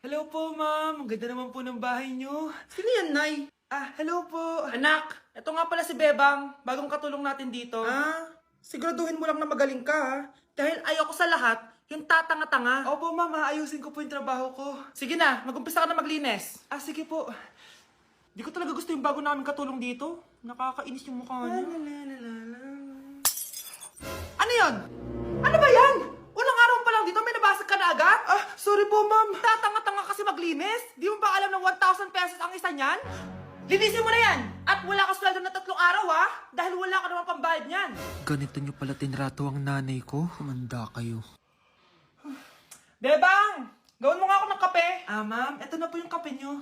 Hello po, ma'am. Ang ganda naman po ng bahay niyo. Sino yan, Nay? Hello po. Anak, ito nga pala si Bebang, bagong katulong natin dito. Siguraduhin mo lang na magaling ka, ha? Dahil ayoko sa lahat, yung tatanga-tanga. Opo, ma'am. Aayusin ko po yung trabaho ko. Sige na, mag-umpisa ka na maglinis. Sige po. Di ko talaga gusto yung bago namin katulong dito. Nakakainis yung mukha niya. Ano yun? Ano ba yan? Unang araw pa lang dito, may nabasag ka na agad? Sorry po, ma'am. Tatanga-tanga kasi maglinis? Di mo ba alam na 1,000 pesos ang isa niyan? Linisin mo na yan! At wala ka sweldo na 3 araw, ha? Dahil wala ka naman pambayad niyan. Ganito nyo pala tinrato ang nanay ko. Kumanda kayo. Bebang! Gawin mo nga ako ng kape. Ma'am. Ito na po yung kape niyo.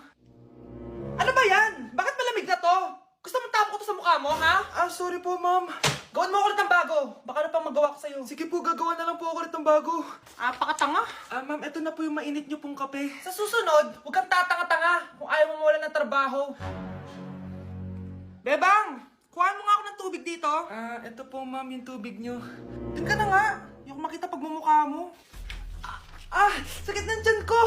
Ano ba yan? Bakit malamig na to? Gusto mong tapo ko to sa mukha mo, ha? Sorry po, ma'am. Gawin mo ako ulit ng bago. Baka ano pang magawa ko sa'yo. Sige po, gagawa na lang po ako ulit ng bago. Pakatanga. Ma'am, ito na po yung mainit niyo pong kape. Sa susunod, huwag kang tatanga-tanga kung ayaw mo mawala ng trabaho. Bebang! Kuhaan mo nga ako ng tubig dito. Ito po, ma'am, yung tubig niyo. Doon ka na nga. Yung makita pagmumukha mo. Sakit ng tiyan ko!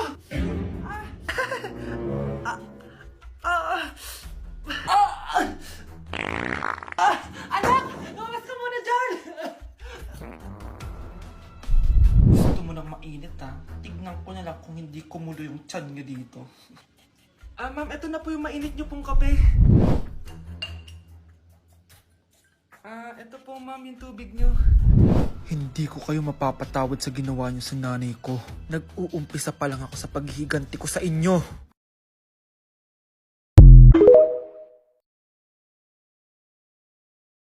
Anak! Lumabas ka muna dyan! Gusto mo nang mainit, ha? Tignan ko na lang kung hindi kumulo yung tiyan niyo dito. Ma'am, ito na po yung mainit niyo pong kape. Ito po, ma'am, yung tubig niyo. Hindi ko kayo mapapatawad sa ginawa nyo sa nanay ko. Nag-uumpisa pa lang ako sa paghihiganti ko sa inyo.